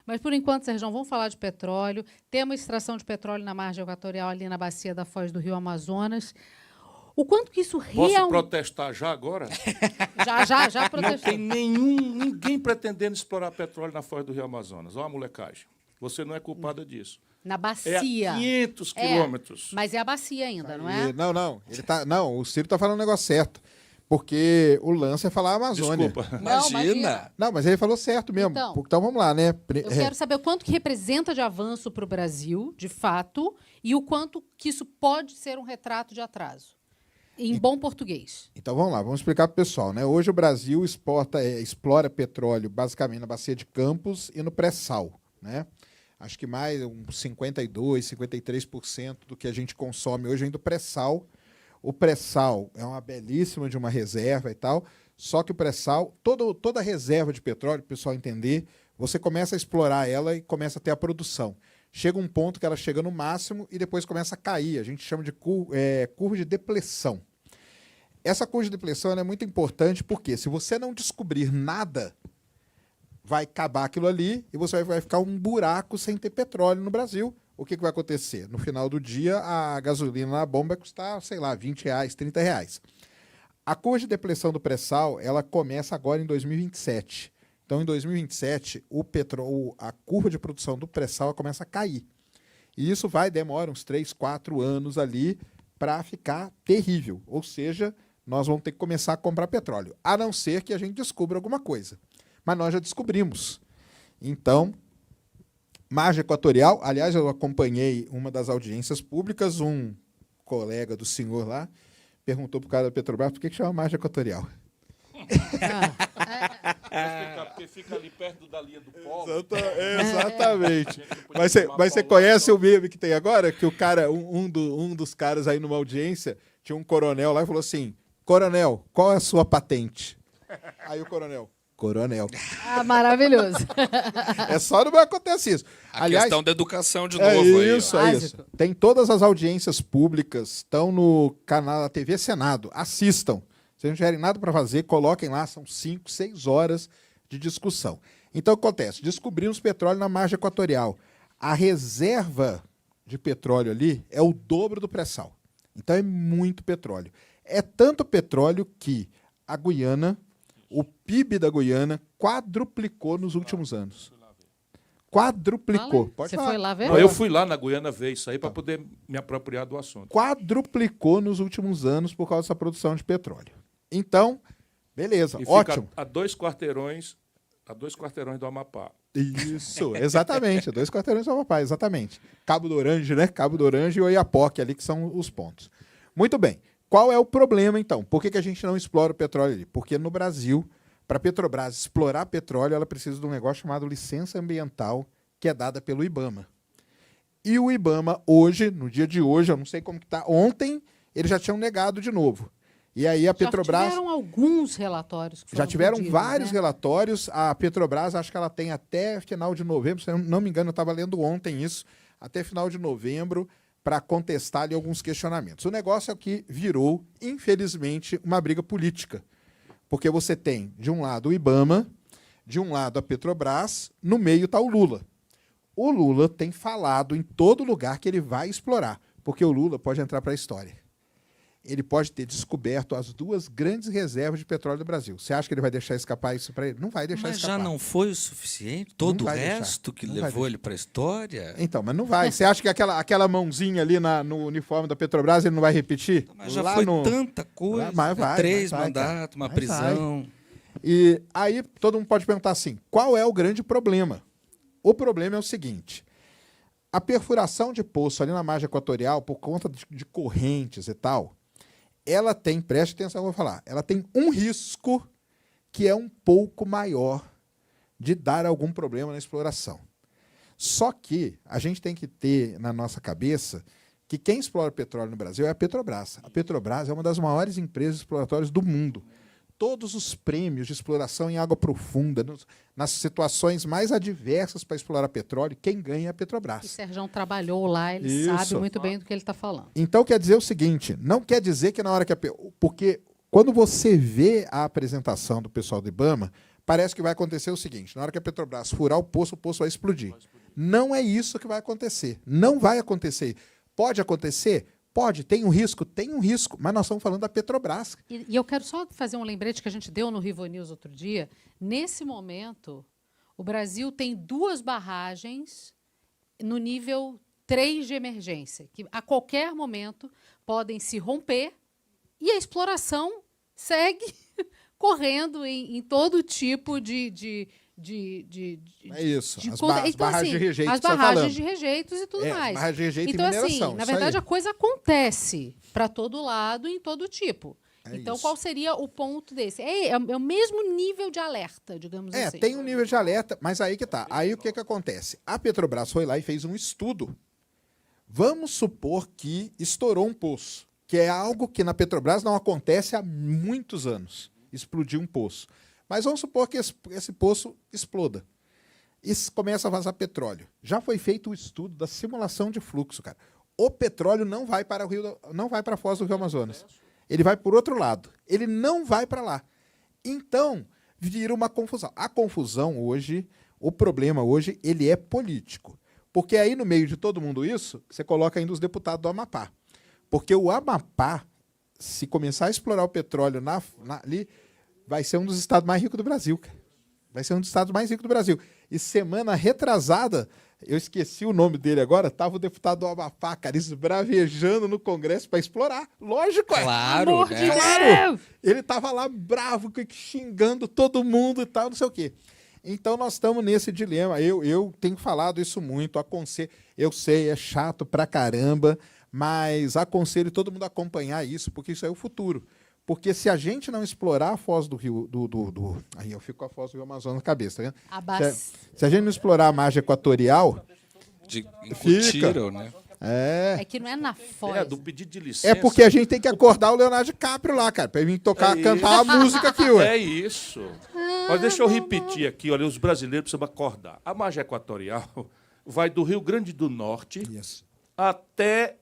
Mas, por enquanto, Sérgio, vamos falar de petróleo. Temos extração de petróleo na margem equatorial, ali na bacia da Foz do Rio Amazonas. O quanto que isso Posso realmente... protestar já agora? Já Não protestou. tem ninguém pretendendo explorar petróleo na Foz do Rio Amazonas. Olha a molecagem. Você não é culpada disso. Na É a bacia. 500 quilômetros. Mas é a bacia ainda, não é? Não, o Ciro está falando o negócio certo. Porque o lance é falar Amazônia. Desculpa. Imagina. Não, mas ele falou certo mesmo. Então Vamos lá, né? Eu quero saber o quanto que representa de avanço para o Brasil, de fato, e o quanto que isso pode ser um retrato de atraso. Em bom português. Então vamos lá, vamos explicar para o pessoal, né? Hoje o Brasil explora petróleo basicamente na bacia de Campos e no pré-sal, né? Acho que mais uns 52%, 53% do que a gente consome hoje vem do pré-sal. O pré-sal é uma belíssima de uma reserva e tal, só que o pré-sal, toda reserva de petróleo, para o pessoal entender, você começa a explorar ela e começa a ter a produção. Chega um ponto que ela chega no máximo e depois começa a cair. A gente chama de curva de depleção. Essa curva de depleção é muito importante porque se você não descobrir nada, vai acabar aquilo ali e você vai ficar um buraco sem ter petróleo no Brasil. O que vai acontecer? No final do dia, a gasolina na bomba vai custar, sei lá, R$20, R$30. A curva de depleção do pré-sal, ela começa agora em 2027. Então, em 2027, a curva de produção do pré-sal começa a cair. E isso demora uns 3, 4 anos ali para ficar terrível. Ou seja, nós vamos ter que começar a comprar petróleo, a não ser que a gente descubra alguma coisa. Mas nós já descobrimos. Então, margem equatorial, aliás, eu acompanhei uma das audiências públicas, um colega do senhor lá perguntou para o cara da Petrobras por que chama margem equatorial. Porque fica ali perto da linha do polo. Exatamente. Mas você conhece o meme que tem agora? Que o cara, um dos caras aí numa audiência, tinha um coronel lá e falou assim: coronel, qual é a sua patente? Aí o coronel: coronel. Ah, maravilhoso. É só não acontece isso. Aliás, questão da educação de novo. Aí, isso. Tem todas as audiências públicas, estão no canal da TV Senado. Assistam. Se não tiverem nada para fazer, coloquem lá, são 5, 6 horas de discussão. Então, o que acontece? Descobrimos petróleo na margem equatorial. A reserva de petróleo ali é o dobro do pré-sal. Então, é muito petróleo. É tanto petróleo que a Guiana, o PIB da Guiana, quadruplicou nos últimos anos. Quadruplicou. Você foi lá ver? Não, eu fui lá na Guiana ver isso aí para poder me apropriar do assunto. Quadruplicou nos últimos anos por causa dessa produção de petróleo. Então, beleza, e ótimo. Fica a 2 quarteirões do Amapá. Isso, exatamente, a 2 quarteirões do Amapá, exatamente. Cabo do Orange, né? Cabo do Orange e Oiapoque ali, que são os pontos. Muito bem. Qual é o problema, então? Por que a gente não explora o petróleo ali? Porque no Brasil, para a Petrobras explorar petróleo, ela precisa de um negócio chamado licença ambiental, que é dada pelo IBAMA. E o IBAMA hoje, no dia de hoje, eu não sei como que está, ontem eles já tinham negado de novo. E aí a Petrobras... Já tiveram alguns relatórios. Que já tiveram pedidos, vários né? relatórios. A Petrobras, acho que ela tem até final de novembro, se eu não me engano, eu estava lendo ontem isso, até final de novembro, para contestar ali alguns questionamentos. O negócio é que virou, infelizmente, uma briga política. Porque você tem, de um lado, o IBAMA, de um lado, a Petrobras, no meio está o Lula. O Lula tem falado em todo lugar que ele vai explorar, porque o Lula pode entrar para a história. Ele pode ter descoberto as 2 grandes reservas de petróleo do Brasil. Você acha que ele vai deixar escapar isso para ele? Não vai deixar escapar. Mas já não foi o suficiente? Todo o resto que levou ele para a história? Então, mas não vai. Você acha que aquela mãozinha ali no uniforme da Petrobras ele não vai repetir? Mas já foi tanta coisa. Mas vai, 3 mandatos, uma prisão. E aí todo mundo pode perguntar assim, qual é o grande problema? O problema é o seguinte, a perfuração de poço ali na margem equatorial, por conta de correntes e tal, ela tem, preste atenção, eu vou falar, ela tem um risco que é um pouco maior de dar algum problema na exploração. Só que a gente tem que ter na nossa cabeça que quem explora petróleo no Brasil é a Petrobras. A Petrobras é uma das maiores empresas exploratórias do mundo. Todos os prêmios de exploração em água profunda, nas situações mais adversas para explorar petróleo, quem ganha é a Petrobras. O Sérgio trabalhou lá, ele sabe muito bem do que ele está falando. Então, quer dizer o seguinte, não quer dizer que na hora que... Porque quando você vê a apresentação do pessoal do IBAMA, parece que vai acontecer o seguinte: na hora que a Petrobras furar o poço vai explodir. Não é isso que vai acontecer. Não vai acontecer. Pode acontecer? Pode. Tem um risco? Tem um risco. Mas nós estamos falando da Petrobras. E eu quero só fazer um lembrete que a gente deu no Rivo News outro dia. Nesse momento, o Brasil tem 2 barragens no nível 3 de emergência, que a qualquer momento podem se romper e a exploração segue correndo em todo tipo de É isso. de As conta. as barragens de rejeito as que você está barragens falando. de rejeitos e tudo mais. Barragem de rejeito Então, e mineração. assim, na isso verdade, aí. a coisa acontece para todo lado e em todo tipo. É então, isso. qual seria o ponto desse? É o mesmo nível de alerta, digamos assim. Tem um nível de alerta, mas aí que tá. Aí o que acontece? A Petrobras foi lá e fez um estudo. Vamos supor que estourou um poço, que é algo que na Petrobras não acontece há muitos anos. Explodiu um poço. Mas vamos supor que esse poço exploda. E começa a vazar petróleo. Já foi feito o estudo da simulação de fluxo, cara. O petróleo não vai para não vai para a foz do Rio Amazonas. Ele vai por outro lado. Ele não vai para lá. Então, vira uma confusão. A confusão hoje, o problema hoje, ele é político. Porque aí, no meio de todo mundo isso, você coloca ainda os deputados do Amapá. Porque o Amapá, se começar a explorar o petróleo ali, vai ser um dos estados mais ricos do Brasil, cara. Vai ser um dos estados mais ricos do Brasil. E semana retrasada, eu esqueci o nome dele agora, estava o deputado do Amapá, cara, esbravejando no Congresso para explorar. Lógico, é. Claro, Amor de né? Claro! Ele estava lá bravo, xingando todo mundo e tal, não sei o quê. Então, nós estamos nesse dilema. Eu tenho falado isso muito, aconselho. Eu sei, é chato pra caramba, mas aconselho todo mundo a acompanhar isso, porque isso é o futuro. Porque se a gente não explorar a foz do Rio... Aí eu fico com a foz do Rio Amazonas na cabeça, tá vendo? Se a gente não explorar a margem equatorial... Incutiram, né? É que não é na foz. Do pedido de licença. É porque a gente tem que acordar o Leonardo DiCaprio lá, cara, pra ele vir cantar a música aqui, ué. É isso. Mas deixa eu repetir aqui, olha, os brasileiros precisam acordar. A margem equatorial vai do Rio Grande do Norte até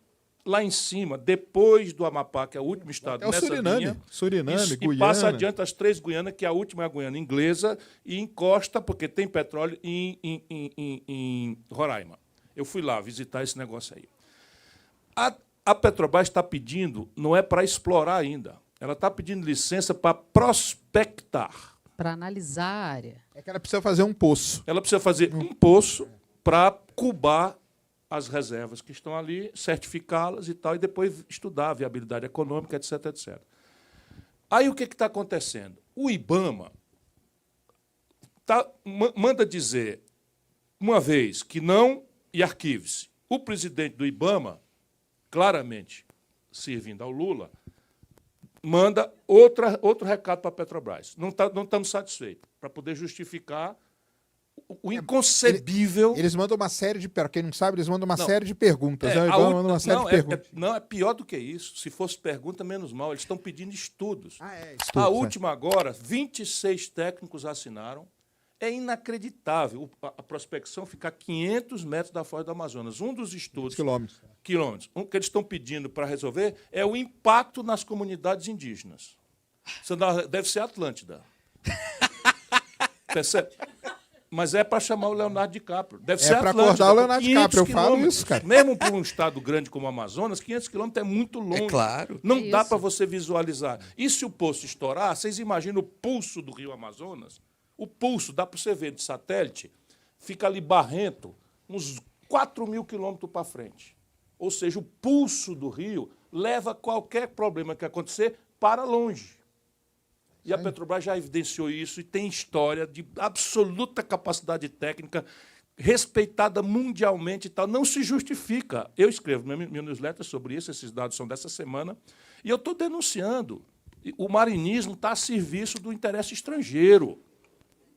lá em cima, depois do Amapá, que é o último estado É o nessa Suriname. linha. Suriname, E Guiana. passa adiante as 3 Guianas, que a última é a Guiana inglesa, e encosta, porque tem petróleo, em Roraima. Eu fui lá visitar esse negócio aí. A Petrobras está pedindo, não é para explorar ainda, ela está pedindo licença para prospectar. Para analisar a área. É que ela precisa fazer um poço. Ela precisa fazer um poço para cubar as reservas que estão ali, certificá-las e tal, e depois estudar a viabilidade econômica, etc, etc. Aí o que está acontecendo? O IBAMA manda dizer, uma vez, que não, e arquive-se. O presidente do IBAMA, claramente servindo ao Lula, manda outro recado para a Petrobras. Não estamos satisfeitos, para poder justificar o inconcebível... Eles mandam uma série de... Para quem não sabe, eles mandam uma série de perguntas. Né? Manda uma série de perguntas. Não, é pior do que isso. Se fosse pergunta, menos mal. Eles estão pedindo estudos. Estudos, a última agora, 26 técnicos assinaram. É inacreditável a prospecção ficar 500 metros da foz do Amazonas. Um dos estudos... Quilômetros. Que eles estão pedindo para resolver é o impacto nas comunidades indígenas. Isso deve ser Atlântida. Percebe? Mas é para chamar o Leonardo DiCaprio. Deve ser para Atlântida. acordar o Leonardo DiCaprio, eu falo isso, cara. Mesmo para um estado grande como o Amazonas, 500 quilômetros é muito longe. É claro. Não dá para você visualizar. E se o poço estourar, vocês imaginam o pulso do Rio Amazonas? O pulso, dá para você ver de satélite, fica ali barrento, uns 4.000 quilômetros para frente. Ou seja, o pulso do rio leva qualquer problema que acontecer para longe. E a Petrobras já evidenciou isso e tem história de absoluta capacidade técnica, respeitada mundialmente e tal. Não se justifica. Eu escrevo meu newsletter sobre isso, esses dados são dessa semana, e eu estou denunciando. O marinismo está a serviço do interesse estrangeiro.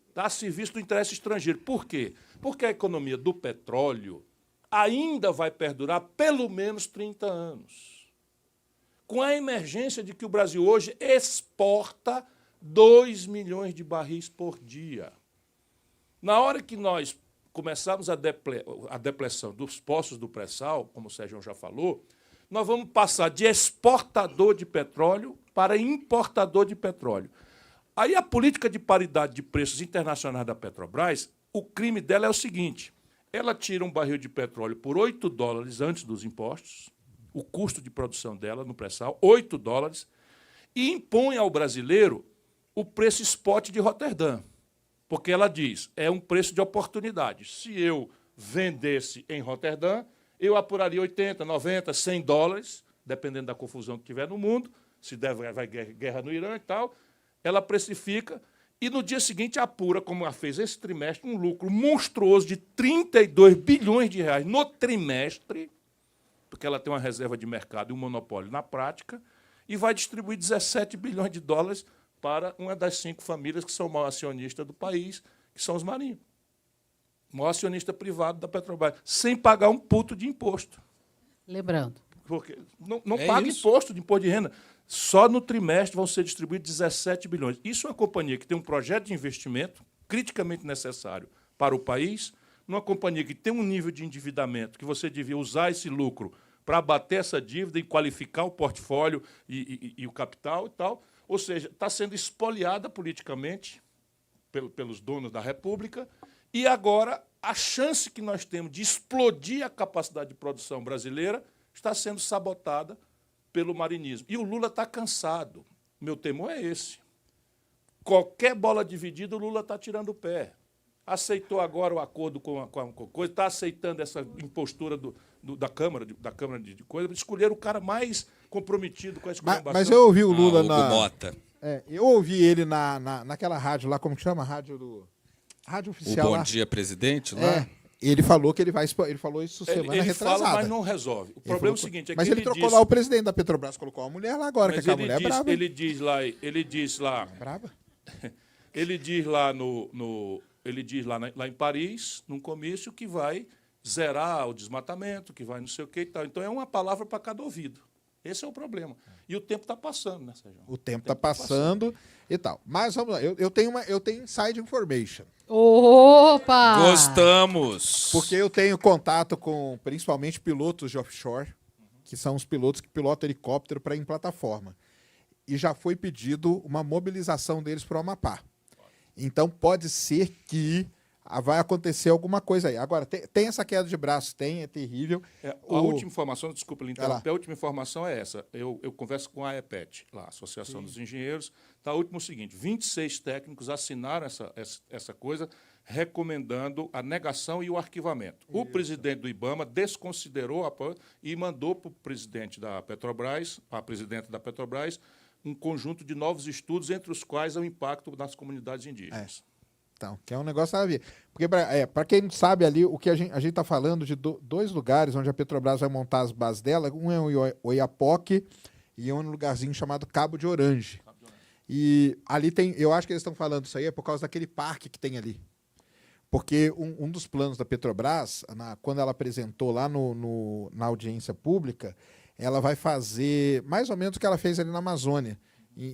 Está a serviço do interesse estrangeiro. Por quê? Porque a economia do petróleo ainda vai perdurar pelo menos 30 anos. Com a emergência de que o Brasil hoje exporta 2 milhões de barris por dia. Na hora que nós começarmos a depleção dos poços do pré-sal, como o Sérgio já falou, nós vamos passar de exportador de petróleo para importador de petróleo. Aí a política de paridade de preços internacionais da Petrobras, o crime dela é o seguinte: ela tira um barril de petróleo por $8 antes dos impostos, o custo de produção dela no pré-sal, $8, e impõe ao brasileiro o preço spot de Roterdã. Porque ela diz, é um preço de oportunidade. Se eu vendesse em Roterdã, eu apuraria 80, 90, $100, dependendo da confusão que tiver no mundo, se vai guerra no Irã e tal, ela precifica e no dia seguinte apura, como ela fez esse trimestre, um lucro monstruoso de R$32 bilhões no trimestre, porque ela tem uma reserva de mercado e um monopólio na prática, e vai distribuir $17 bilhões para uma das 5 famílias que são o maior acionista do país, que são os marinhos. O maior acionista privado da Petrobras, sem pagar um puto de imposto. Lembrando. Porque não paga imposto de renda. Só no trimestre vão ser distribuídos 17 bilhões. Isso é uma companhia que tem um projeto de investimento criticamente necessário para o país, numa companhia que tem um nível de endividamento que você devia usar esse lucro para abater essa dívida e qualificar o portfólio e o capital e tal. Ou seja, está sendo espoliada politicamente pelos donos da República e agora a chance que nós temos de explodir a capacidade de produção brasileira está sendo sabotada pelo marinismo. E o Lula está cansado. Meu temor é esse. Qualquer bola dividida, o Lula está tirando o pé. Aceitou agora o acordo com a coisa, está aceitando essa impostura da Câmara de coisa, escolher o cara mais comprometido com a esculhambação. Mas eu ouvi o Lula Hugo Mota. eu ouvi ele naquela rádio lá, como que chama? Rádio oficial. O Bom lá. Dia Presidente, lá? Ele falou que ele falou isso semana retrasada. Fala, mas não resolve. O problema é o seguinte... Mas ele trocou lá o presidente da Petrobras, colocou uma mulher lá agora, que aquela mulher é brava. Ele diz lá... É brava? Ele diz lá em Paris, num comício, que vai zerar o desmatamento, que vai não sei o que e tal. Então, é uma palavra para cada ouvido. Esse é o problema. E o tempo está passando, né, Sérgio? O tempo está passando e tal. Mas vamos lá, eu tenho inside information. Opa! Gostamos! Porque eu tenho contato com, principalmente, pilotos de offshore, que são os pilotos que pilotam helicóptero para ir em plataforma. E já foi pedido uma mobilização deles para o Amapá. Então, pode ser que vai acontecer alguma coisa aí. Agora, tem essa queda de braço, é terrível. A última informação, desculpa lhe interromper, a última informação é essa. Eu converso com a AEPET, lá, a Associação dos Engenheiros. Está o último seguinte: 26 técnicos assinaram essa coisa, recomendando a negação e o arquivamento. Isso. O presidente do IBAMA desconsiderou e mandou para o presidente da Petrobras, a presidente da Petrobras, um conjunto de novos estudos, entre os quais o impacto nas comunidades indígenas. Então, que é um negócio a ver. Porque, para quem não sabe ali, o que a gente está falando de 2 lugares onde a Petrobras vai montar as bases dela, um é o Oiapoque e é um lugarzinho chamado Cabo de Orange. E ali tem, eu acho que eles estão falando isso aí é por causa daquele parque que tem ali. Porque um dos planos da Petrobras, quando ela apresentou lá na audiência pública, ela vai fazer mais ou menos o que ela fez ali na Amazônia,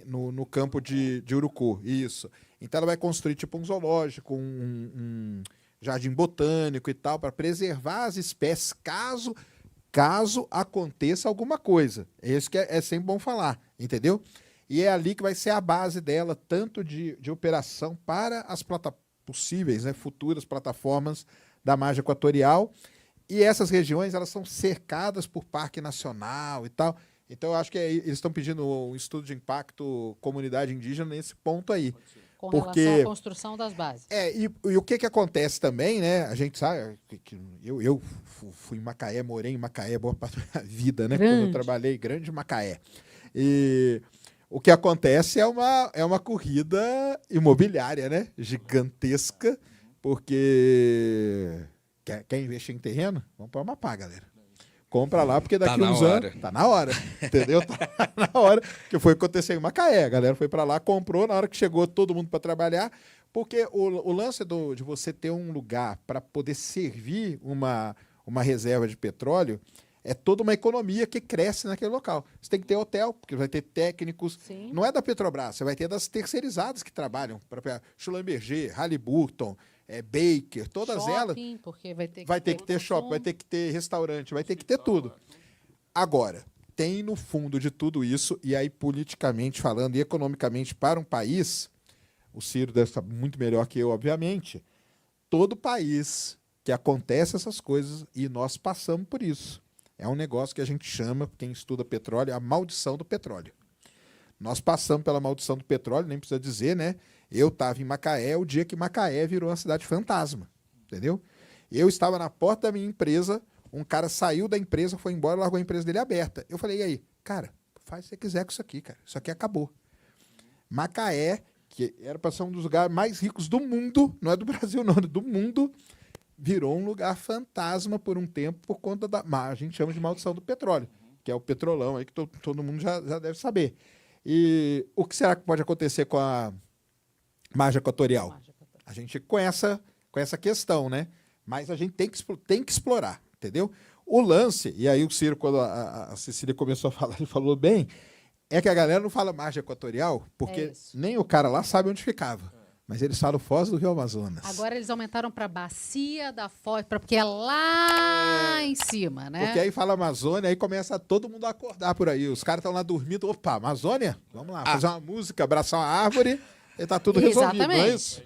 no campo de Urucu. Isso. Então ela vai construir tipo um zoológico, um jardim botânico e tal, para preservar as espécies caso aconteça alguma coisa. Isso que é sempre bom falar, entendeu? E é ali que vai ser a base dela, tanto de operação para as possíveis, né, futuras plataformas da margem equatorial. E essas regiões elas são cercadas por parque nacional e tal. Então, eu acho que eles estão pedindo um estudo de impacto comunidade indígena nesse ponto aí. Com relação à construção das bases. E o que acontece também, né? A gente sabe que eu fui em Macaé, morei em Macaé boa parte da vida, né? Quando eu trabalhei, grande Macaé. E o que acontece é uma corrida imobiliária, né? Gigantesca, porque quer investir em terreno? Vamos para o Amapá, galera. Compra lá, porque daqui uns anos... Tá na hora, entendeu? Tá na hora, que foi acontecer em Macaé. A galera foi para lá, comprou, na hora que chegou todo mundo para trabalhar, porque o lance de você ter um lugar para poder servir uma reserva de petróleo é toda uma economia que cresce naquele local. Você tem que ter hotel, porque vai ter técnicos. Sim. Não é da Petrobras, você vai ter das terceirizadas que trabalham. Schlumberger, Halliburton, Baker, todas shopping, elas. Porque vai ter que ter shopping, vai ter que ter restaurante, vai ter que ter tudo. Agora, tem no fundo de tudo isso, e aí politicamente falando e economicamente para um país, o Ciro deve saber muito melhor que eu, obviamente, todo país que acontece essas coisas, e nós passamos por isso. É um negócio que a gente chama, quem estuda petróleo, a maldição do petróleo. Nós passamos pela maldição do petróleo, nem precisa dizer, né? Eu estava em Macaé o dia que Macaé virou uma cidade fantasma, entendeu? Eu estava na porta da minha empresa, um cara saiu da empresa, foi embora, largou a empresa dele aberta. Eu falei, e aí? Cara, faz o que você quiser com isso aqui, cara. Isso aqui acabou. Macaé, que era para ser um dos lugares mais ricos do mundo, não é do Brasil não, é do mundo, virou um lugar fantasma por um tempo por conta da... A gente chama de maldição do petróleo, que é o petrolão aí que todo mundo já deve saber. E o que será que pode acontecer com a margem equatorial? A gente com essa questão, né? Mas a gente tem que explorar, entendeu? O lance, e aí o Ciro, quando a Cecília começou a falar, ele falou bem, é que a galera não fala margem equatorial, porque nem o cara lá sabe onde ficava. Mas eles falam Foz do Rio Amazonas. Agora eles aumentaram para Bacia da Foz, porque é lá em cima, né? Porque aí fala Amazônia, aí começa todo mundo a acordar por aí. Os caras estão lá dormindo. Opa, Amazônia? Vamos lá, fazer uma música, abraçar uma árvore e tá tudo resolvido, não é isso?